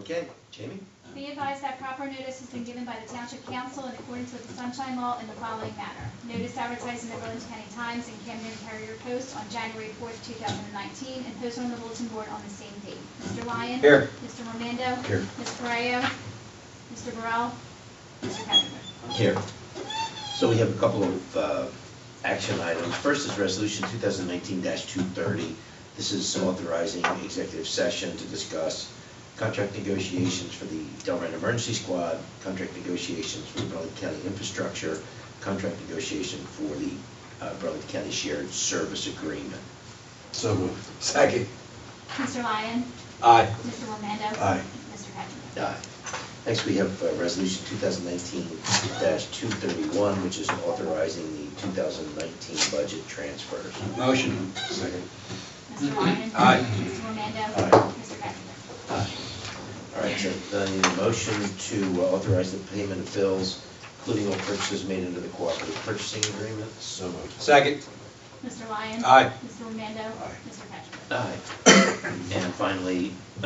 Okay, Jamie? Be advised that proper notice has been given by the Township Council in accordance with the Sunshine Law in the following manner. Notice advertised in the Burlington County Times and Camden Courier Post on January 4th, 2019, and posted on the bulletin board on the same date. Mr. Lyon? Here. Mr. Romando? Here. Ms. Correa? Mr. Burrell? Mr. Ketchum? Here. So we have a couple of action items. First is Resolution 2019-230. This is authorizing executive session to discuss contract negotiations for the Delran Emergency Squad, contract negotiations for the Burlington County Infrastructure, contract negotiation for the Burlington County Shared Service Agreement. So moved. Second. Mr. Lyon? Aye. Mr. Romando? Aye. Mr. Ketchum? Aye. Next, we have Resolution 2019-231, which is authorizing the 2019 budget transfers. Motion. Second. Mr. Lyon? Aye. Mr. Romando? Aye. Mr. Ketchum? Aye. All right, so I need a motion to authorize the payment of bills, including all purchases made under the cooperative purchasing agreement. So moved. Second. Mr. Lyon? Aye. Mr. Romando? Aye. Mr. Ketchum? Aye. And finally, a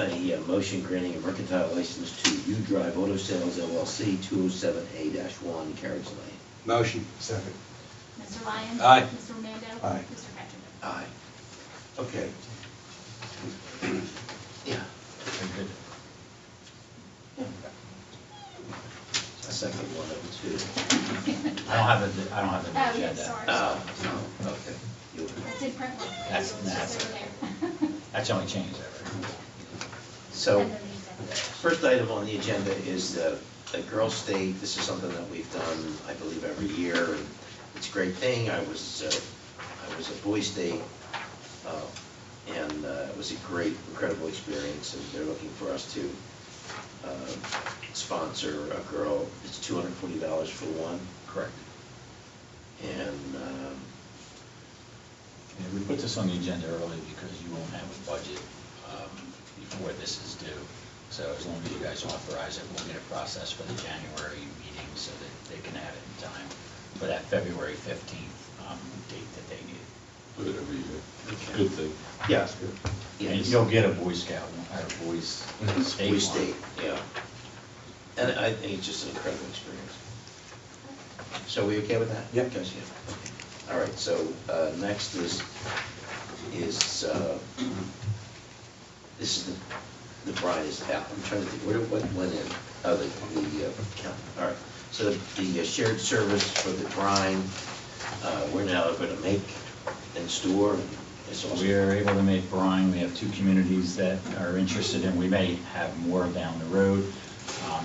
motion granting a mercantile license to U Drive Auto Sales LLC, 207A-1 Carriage Lane. Motion. Second. Mr. Lyon? Aye. Mr. Romando? Aye. Mr. Ketchum? Aye. Okay. Yeah. Very good. A second one of the two. I don't have the Oh, yeah, agenda. sorry. Okay. You- I did print one. That's- It's just that's over okay. there. That's the only change there. So, And then the executive. first item on the agenda is the Girls' State. This is something that we've done, I believe, every year, and it's a great thing. I was at Boys' State, and it was a great, incredible experience, and they're looking for us to sponsor a girl. It's $240 for one. Correct. And Yeah, we put this on the agenda early because you won't have a budget before this is due. So as long as you guys authorize it, we'll get a process for the January meeting so that they can have it in time for that February 15th date that they need. Do it every year. Okay. Good thing. yeah, And yeah, you'll get a Boy Scout, or Boys State Boys' one. State, yeah. And I think it's just an incredible experience. So we okay with that? Yep. Guys, yeah. Okay. All right, so next is this is the bride is out. I'm trying to think, what went in? Oh, the count. All right, so the shared service for the brine, we're now going to make and store, and it's also. We are able to make brine. We have 2 communities that are interested in. We may have more down the road.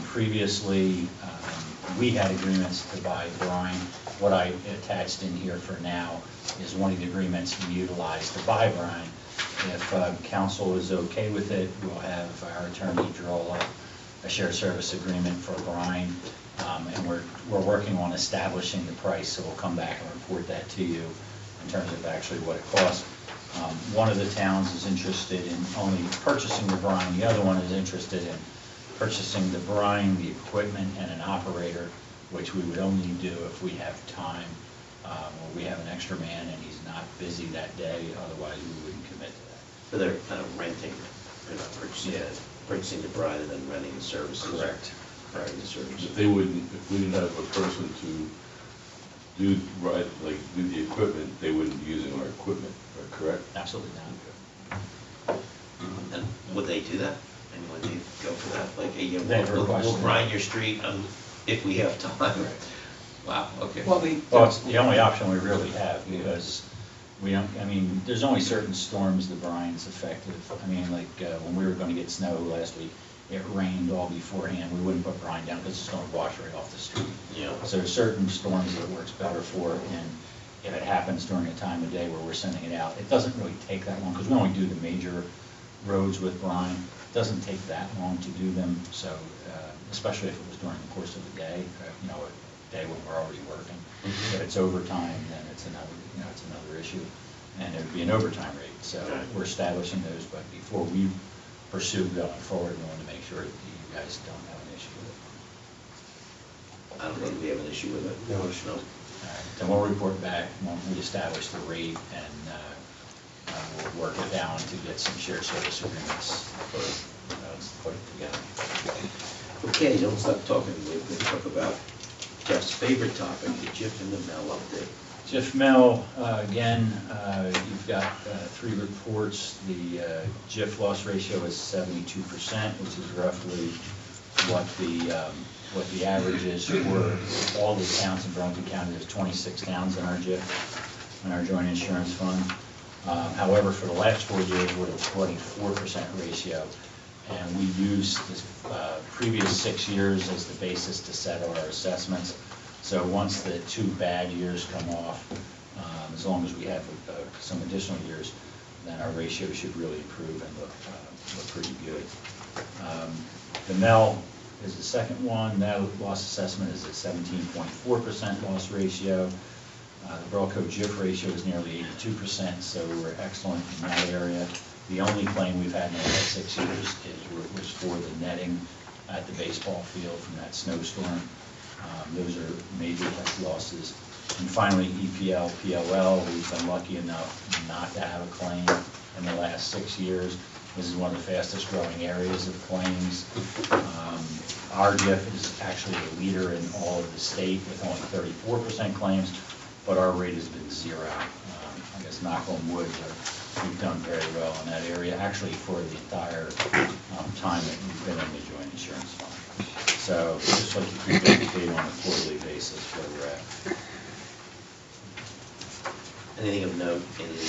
Previously, we had agreements to buy brine. What I attached in here for now is one of the agreements we utilize to buy brine. If council is okay with it, we'll have our attorney draw up a shared service agreement for brine. And we're working on establishing the price, so we'll come back and report that to you in terms of actually what it costs. One of the towns is interested in only purchasing the brine, the other one is interested in purchasing the brine, the equipment, and an operator, which we would only do if we have time, or we have an extra man and he's not busy that day, otherwise we wouldn't commit to that. But they're kind of renting, they're not purchasing, purchasing the bride and then renting the services. Correct. Renting the services. If they wouldn't, if we didn't have a person to do, right, like, do the equipment, they wouldn't be using our equipment, correct? Absolutely not. And would they do that? And would they go for that? Like, you know, They've we'll requested grind your street if we have time. Wow, okay. Well, Well, it's the only option we really have, because we don't, I mean, there's only certain storms the brine's effective. I mean, like, when we were gonna get snow last week, it rained all beforehand, we wouldn't put brine down because it's gonna wash right off the street. Yeah. So there's certain storms that it works better for, and if it happens during a time of day where we're sending it out, it doesn't really take that long, because we only do the major roads with brine. It doesn't take that long to do them, so, especially if it was during the course of the day, you know, a day when we're already working. If it's overtime, then it's another, you know, it's another issue, and it would be an overtime rate. So we're establishing those, but before we pursue going forward, we want to make sure that you guys don't have an issue with it. I don't think we have an issue with it. No. All right, then we'll report back when we establish the rate, and we'll work it down to get some shared service agreements put together. Okay, don't stop talking. We're going to talk about Jeff's favorite topic, the JIF and the MEL update. JIF MEL, again, you've got three reports. The JIF loss ratio is 72%, which is roughly what the average is for all the towns in Burlington County. There's 26 towns in our JIF, in our joint insurance fund. However, for the last 4 years, we're reporting 4% ratio. And we use the previous 6 years as the basis to set our assessments. So once the 2 bad years come off, as long as we have some additional years, then our ratio should really improve and look pretty good. The MEL is the second one. That loss assessment is at 17.4% loss ratio. The Burlco JIF ratio is nearly 82%, so we're excellent in that area. The only claim we've had in the last 6 years was for the netting at the baseball field from that snowstorm. Those are major losses. And finally, EPL, PLL, we've been lucky enough not to have a claim in the last 6 years. This is one of the fastest growing areas of claims. Our JIF is actually the leader in all of the state with only 34% claims, but our rate has been 0. I guess knock on wood, we've done very well in that area, actually for the entire time that we've been in the joint insurance fund. So just like to keep updated on a quarterly basis where we're at. Anything of note in the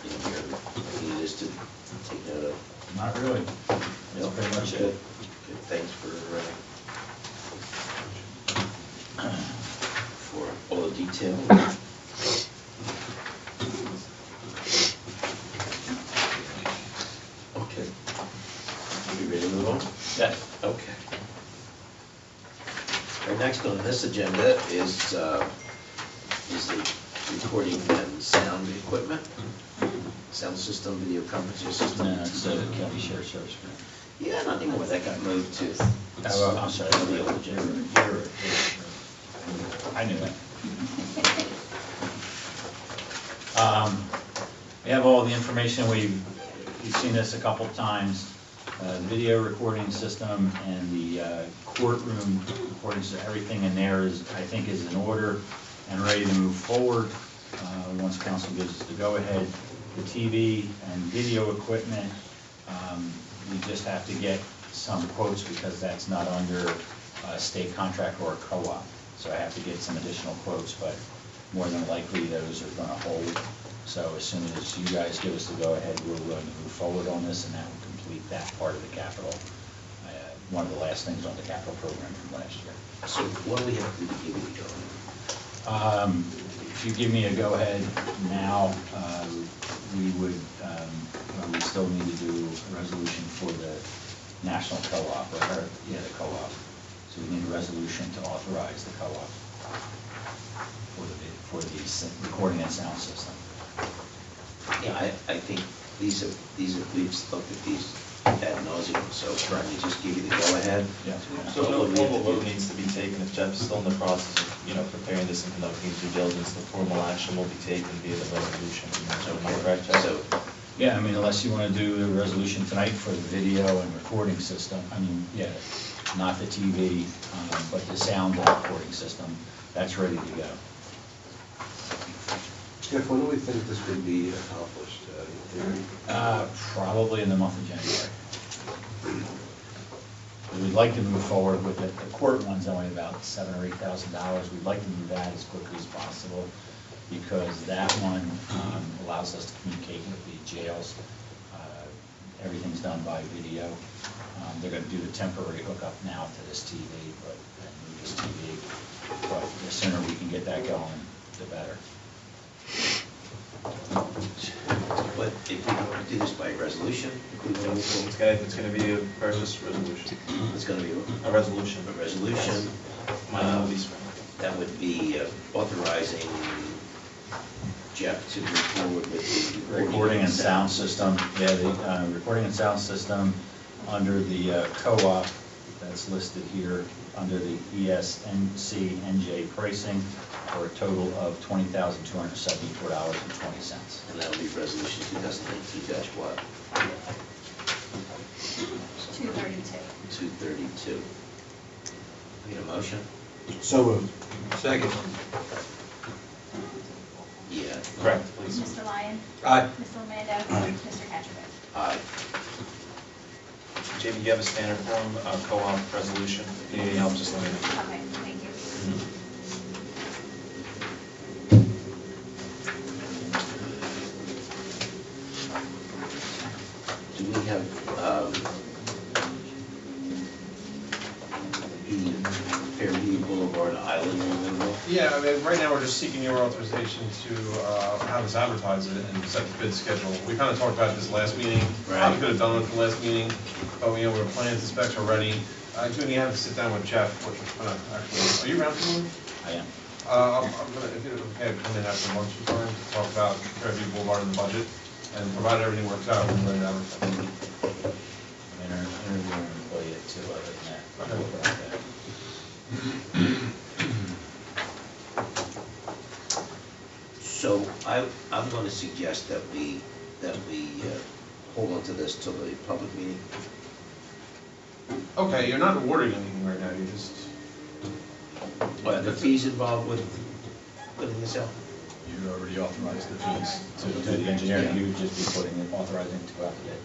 in your need is to take note of? Not really. That's pretty much it. Good. Thanks for all the detail. Okay. You ready to move on? Yes. Okay. Our next on this agenda is the recording and sound equipment, sound system, video conferencing system. No, it's the county sheriff's service grant. Yeah, not anymore. That got moved to. Oh, I'm sorry. The old agenda. I knew that. We have all the information. We've seen this a couple times. The video recording system and the courtroom recording system, everything in there is, I think, is in order and ready to move forward. Once council gives us the go-ahead. The TV and video equipment, we just have to get some quotes because that's not under a state contract or a co-op. So I have to get some additional quotes, but more than likely those are going to hold. So as soon as you guys give us the go-ahead, we're willing to move forward on this, and that will complete that part of the capital. One of the last things on the capital program from last year. So what do we have to do to give you the go-ahead? If you give me a go-ahead now, we would, we still need to do a resolution for the national co-op, or the co-op. So we need a resolution to authorize the co-op for the recording and sound system. Yeah, I think these have we've looked at these ad nauseum, so let me just give you the go-ahead. Yeah. So no formal vote needs to be taken if Jeff's still in the process of, preparing this and conducting due diligence. The formal action will be taken via the resolution. So am I correct, Jeff? So, Yeah, I mean, unless you want to do the resolution tonight for the video and recording system, I mean, yeah, not the TV, but the sound recording system, that's ready to go. Jeff, when do we think this would be accomplished? In theory? Probably in the month of January. We'd like to move forward with it. The court one's only about $7,000 or $8,000. We'd like to move that as quickly as possible because that one allows us to communicate with the jails. Everything's done by video. They're going to do the temporary hookup now to this TV, but move this TV. But the sooner we can get that going, the better. but if we want to do this by resolution, if we want to move forward, It's going to be a purchase resolution. it's going to be A resolution. a resolution. That would be authorizing Jeff to move forward with the Recording and sound system, yeah, the recording and sound system under the co-op that's listed here, under the ESNC NJ pricing for a total of $20,274.20. And that'll be resolution 2019-what? 232. 232. Need a motion? So moved. Second. Yeah. Correct, please. Mr. Lyon? Aye. Mr. Romando? Aye. Mr. Cattrick? Aye. Jamie, you have a standard form, co-op resolution. If you need any help, just let me know. Okay, thank you. Do we have, the Fairview Boulevard Island removal? Yeah, I mean, right now, we're just seeking your authorization to have us advertise it and set the bid schedule. We kind of talked about this last meeting. Right. Probably could have done it the last meeting, but, you know, we're plans and specs are ready. June, you have to sit down with Jeff, which is gonna actually, are you around tomorrow? I am. I'm gonna, if you're okay, come in after lunch time to talk about Fairview Boulevard and the budget, and provided everything works out, we're ready to advertise. I'm interviewing an employee at 2, other than that. Okay. We'll put out that. So I'm going to suggest that we hold on to this till the public meeting. Okay, you're not awarding anything right now, you just. What, the fees involved with putting this out? You already authorized the fees to do the engineering, you would just be putting it, authorizing to go out to bid.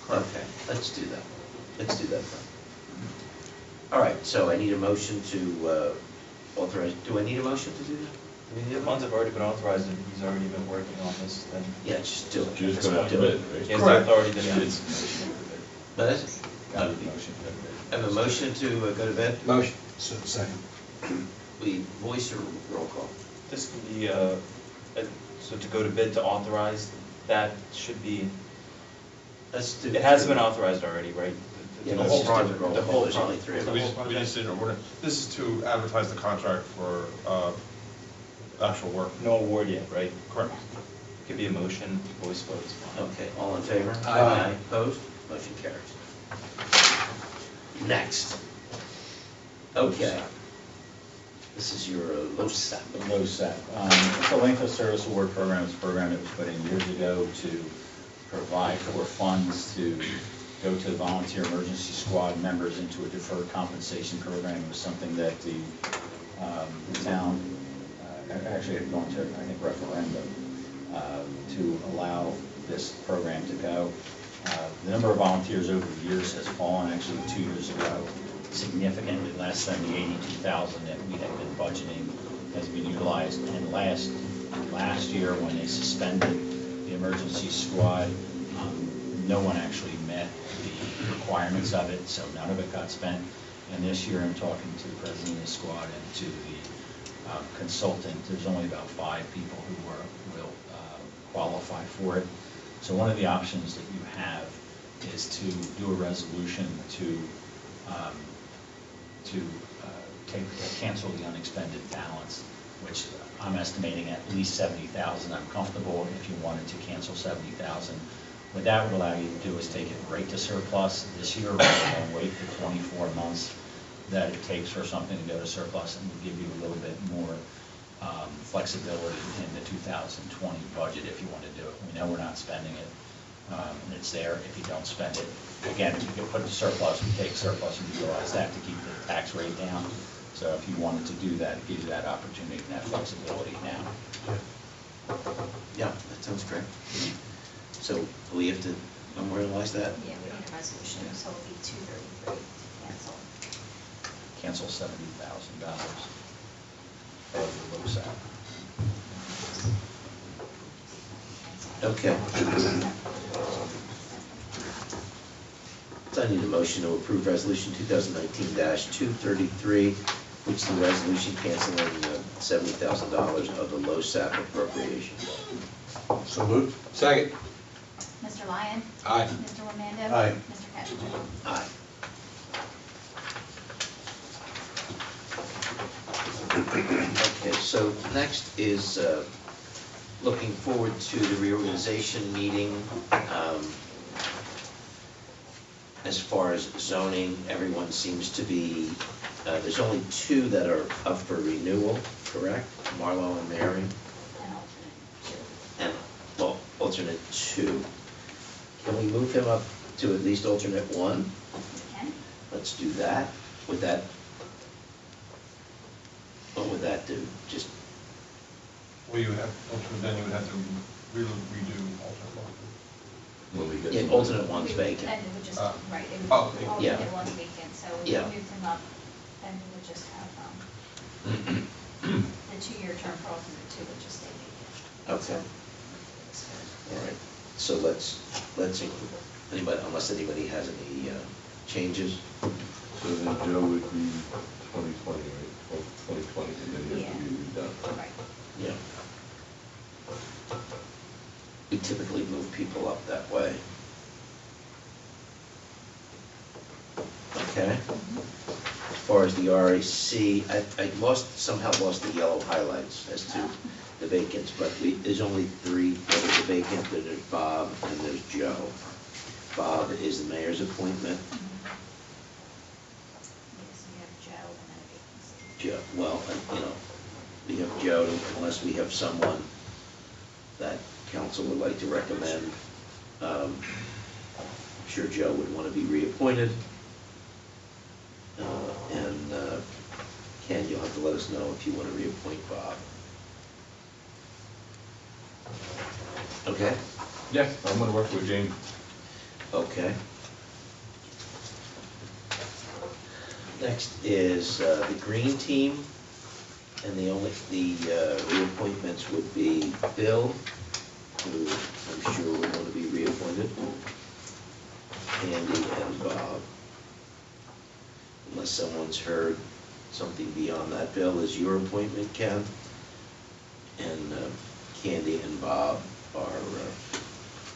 Okay, let's do that. Let's do that then. All right, so I need a motion to authorize, do I need a motion to do that? Do we need The a funds motion? have already been authorized, and he's already been working on this, then Yeah, just do it. Just go out to Do it. bid, right? he has the Correct. authority to Yeah. do It's it. motion for bid. But that's, Got a motion. I have a motion to go to bed? Motion. Second. We voice or roll call? This can be, so to go to bid to authorize, that should be, Let's do. it has been authorized already, right? Yeah, The let's whole just do project. roll The call. whole There's only project. three of us. We just didn't award it. This is to advertise the contract for actual work. No award yet, right? Correct. Could be a motion, voice vote is fine. Okay, all in favor? Aye. Opposed? Motion carries. Next. Okay. This is your LoSAP. The LoSAP. It's a length of service award program. It's a program that was put in years ago to provide for funds to go to volunteer emergency squad members into a deferred compensation program. It was something that the town actually had gone to, I think, referendum to allow this program to go. The number of volunteers over the years has fallen. Actually, 2 years ago, significantly less than the 82,000 that we had been budgeting has been utilized. And last year, when they suspended the emergency squad, no one actually met the requirements of it, so none of it got spent. And this year, I'm talking to the president of the squad and to the consultant. There's only about 5 people who will qualify for it. So one of the options that you have is to do a resolution to cancel the unexpended balance, which I'm estimating at least 70,000. I'm comfortable if you wanted to cancel 70,000. What that would allow you to do is take it right to surplus this year rather than wait the 24 months that it takes for something to go to surplus, and will give you a little bit more flexibility in the 2020 budget if you want to do it. We know we're not spending it, and it's there. If you don't spend it, again, you can put it to surplus, we take surplus and utilize that to keep the tax rate down. So if you wanted to do that, it gives you that opportunity and that flexibility now. Yeah, that sounds great. So we have to memorialize that? Yeah, we need a resolution, so it'll be 233 to cancel. Cancel $70,000 of the LoSAP. Okay. So I need a motion to approve resolution 2019-233, which is the resolution canceling $70,000 of the LoSAP appropriation. So moved. Second. Mr. Lyon? Aye. Mr. Romando? Aye. Mr. Cattrick? Aye. Okay, so next is looking forward to the reorganization meeting. As far as zoning, everyone seems to be, there's only 2 that are up for renewal, correct? Marlo and Mary, And alternate and, well, alternate 2. Can we move him up to at least alternate 1? 2. let's do that. What would that do? Just, Well, you have, then you would have to redo alternate one. When we get yeah, some- alternate one's And vacant. it would just, right, it would, Oh, yeah. alternate one's vacant, so we Yeah. moved him up, and we would just have, the 2-year term for alternate 2 would just stay vacant. Okay. All right, so let's include, anybody, unless anybody has any changes? So then Joe would be 2020, right? 2020, and then you have to be redone. Right. Yeah. We typically move people up that way. Okay. As far as the RAC, I somehow lost the yellow highlights as to the vacants, but there's only 3 that are vacant. There's Bob and there's Joe. Bob is the mayor's appointment. Yes, we have Joe and then a vacancy. Joe, well, we have Joe, unless we have someone that council would like to recommend. I'm sure Joe would want to be reappointed. And Ken, you'll have to let us know if you want to reappoint Bob. Okay? Yeah, I'm gonna work with James. Okay. Next is the green team, and the reappointments would be Bill, who I'm sure would want to be reappointed, Andy and Bob. Unless someone's heard something beyond that. Bill is your appointment, Ken, and Candy and Bob are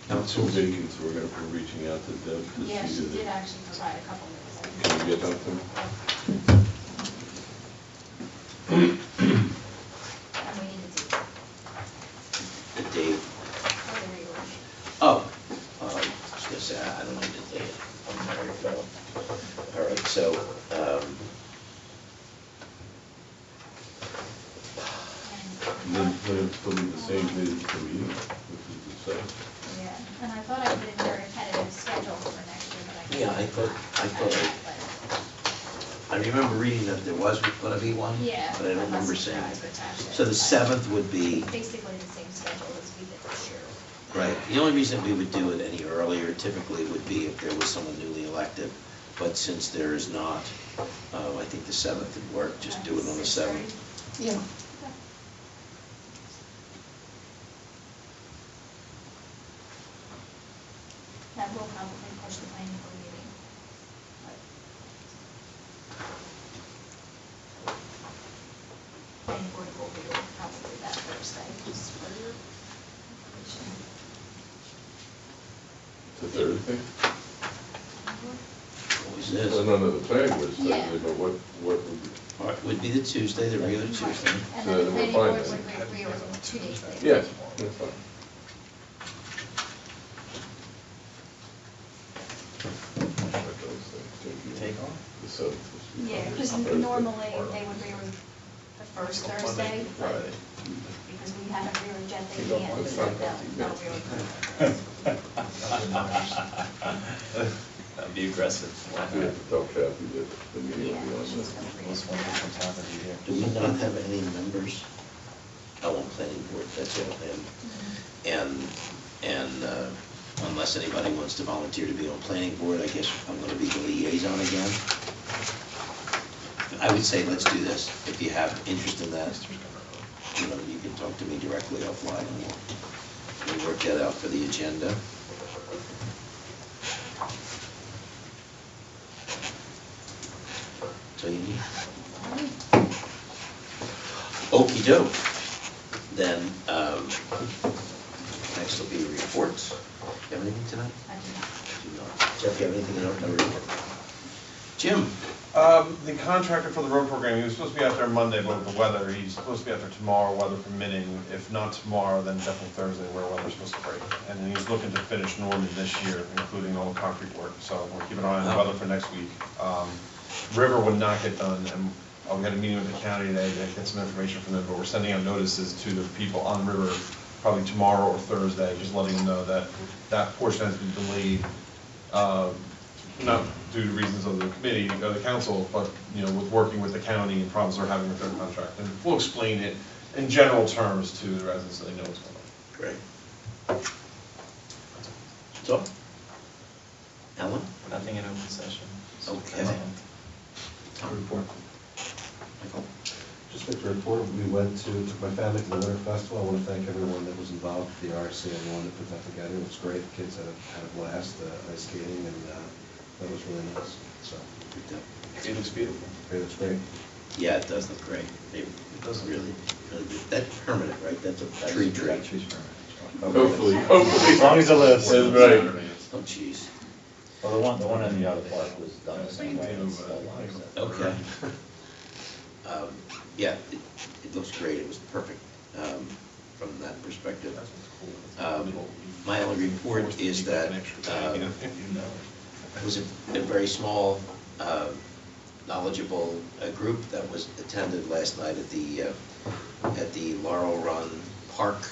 Now, 2 councils. vacants, we're gonna be reaching out to Deb to see. Yeah, she if- did actually provide a couple minutes. Can you get that to me? And we need a date The date. for the reorg. Oh, I was gonna say, I don't need to date. I'm married, fellow. All right, so, And then it'll still be the same day as the meeting, which is the 7th. Yeah, and I thought I put in there a tentative schedule for next year, but I can't. yeah, I remember reading that there was gonna be one, Yeah. but I don't remember unless you seeing guys it. attached it, So the but 7th would be, Basically the same schedule as we did this year. right, the only reason we would do it any earlier typically would be if there was someone newly elected. But since there is not, I think the 7th would work, just do it on the 7th. 6:30? Yeah. That will probably push the planning board meeting. Planning board will be probably that Thursday, just for your information. It's a Thursday? Always No, is. no, the planning board is Yeah. Thursday, but what would be? All right, would be the Tuesday, the regular Tuesday. And So then the we're planning fine board then. would reorg 2 days later. Yes, that's fine. You take on? The 7th. Yeah, because normally they would reorg the first Thursday, but Friday. because we haven't reorged yet, they Keep up can't, with but it. they'll reorg. That'd be aggressive. We have to tell Kathy that the meeting Yeah, will be on she's the. gonna reorg. Most wonderful time of the year. Do we not have any members? Oh, on planning board, that's it, and unless anybody wants to volunteer to be on planning board, I guess I'm gonna be the liaison again. I would say let's do this, if you have interest in that, you can talk to me directly offline, and we'll work that out for the agenda. So you need. Okey doke. Then, next will be reports. You have anything tonight? I do not. Do not. Jeff, you have anything else? No report. Jim? The contractor for the road program, he was supposed to be out there Monday, but with the weather, he's supposed to be out there tomorrow, weather permitting. If not tomorrow, then definitely Thursday, where weather's supposed to break. And then he's looking to finish Norman this year, including all the concrete work, so we'll keep an eye on the weather for next week. River would not get done, and we had a meeting with the county today to get some information from them, but we're sending out notices to the people on River probably tomorrow or Thursday, just letting them know that that portion has been delayed. not due to reasons of the committee, or the council, but, you know, with working with the county and problems they're having with their contract. And we'll explain it in general terms to the residents so they know what's going on. Great. So, Ellen? Nothing in open session. Okay. Report. Michael? Just like to report, we took my family to the Winter Festival. I want to thank everyone that was involved, the RC, everyone that put that together. It was great. The kids had a blast, ice skating, and that was really nice. So, It looks beautiful. it looks great. Yeah, it does look great. It does really, really good. That's permanent, right? That's a tree. That tree's permanent. Hopefully. As long as it lives. That's right. Oh, jeez. Well, the one in the other park was done the same way. It's still live, so. Okay. Yeah, it looks great. It was perfect from that perspective. My only report is that it was a very small, knowledgeable group that was attended last night at the Laurel Run Park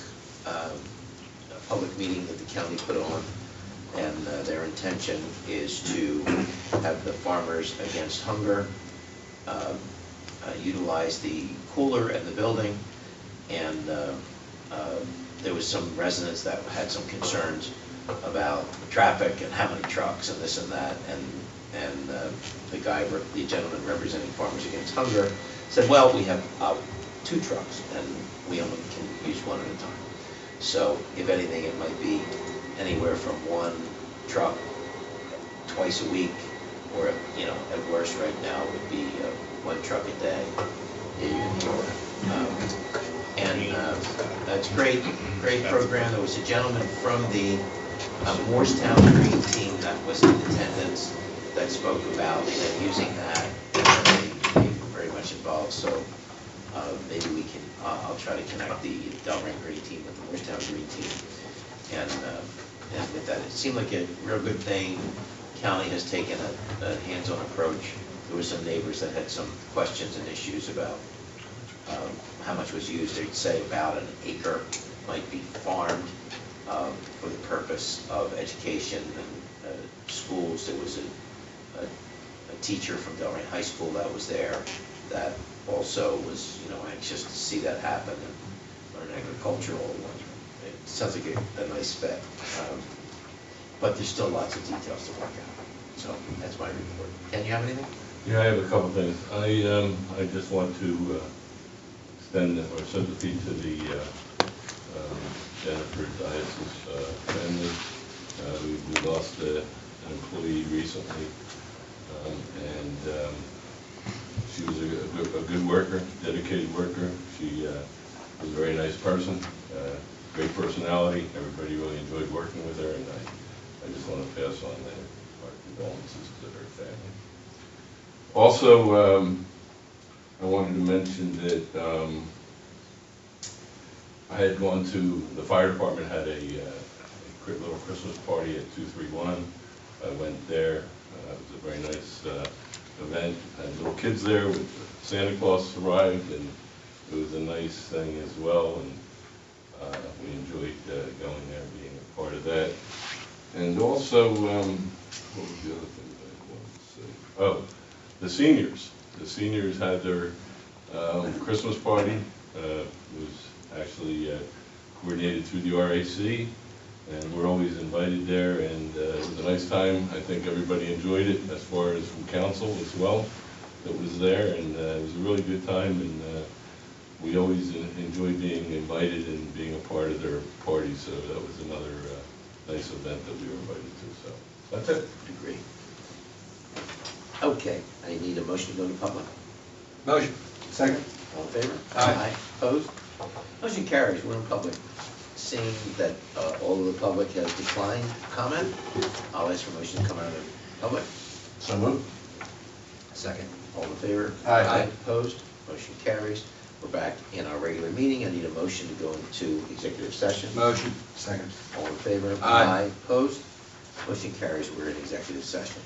public meeting that the county put on. And their intention is to have the Farmers Against Hunger utilize the cooler at the building. And there was some residents that had some concerns about traffic and how many trucks and this and that. And the gentleman representing Farmers Against Hunger said, well, we have 2 trucks and we only can use one at a time. So if anything, it might be anywhere from 1 truck twice a week, or, you know, at worst right now it would be 1 truck a day, even more. That's great program. There was a gentleman from the Morristown Green team that was in attendance that spoke about using that. They were very much involved, so maybe we can, I'll try to connect the Delran Green team with the Morristown Green team. And with that, it seemed like a real good thing. County has taken a hands-on approach. There were some neighbors that had some questions and issues about how much was used. They'd say about an acre might be farmed for the purpose of education and schools. There was a teacher from Delran High School that was there that also was, you know, anxious to see that happen and learn agricultural. It sounds like a nice fit, but there's still lots of details to work out. So that's my report. Ken, you have anything? Yeah, I have a couple things. I just want to extend our sympathy to the Jennifer Dias' family. We lost an employee recently, and she was a good worker, dedicated worker. She was a very nice person, great personality. Everybody really enjoyed working with her, and I just want to pass on our condolences to her family. Also, I wanted to mention that I had gone to, the fire department had a little Christmas party at 231. I went there. It was a very nice event. I had little kids there with Santa Claus arrived, and it was a nice thing as well. And we enjoyed going there, being a part of that. And also, what was the other thing that I wanted to say? Oh, the seniors. The seniors had their Christmas party. It was actually coordinated through the RAC, and we're always invited there, and it was a nice time. I think everybody enjoyed it, as far as from council as well that was there, and it was a really good time, and we always enjoy being invited and being a part of their party, so that was another nice event that we were invited to. So that's it. Agree. Okay, I need a motion to go to public. Motion. Second. All in favor? Aye. Opposed? Motion carries. We're in public. Seeing that all of the public has declined comment, I'll ask for motion to come out of public. So moved. Second. All in favor? Aye. Opposed? Motion carries. We're back in our regular meeting. I need a motion to go into executive session. Motion. Second. All in favor? Aye. Opposed? Motion carries. We're in executive session.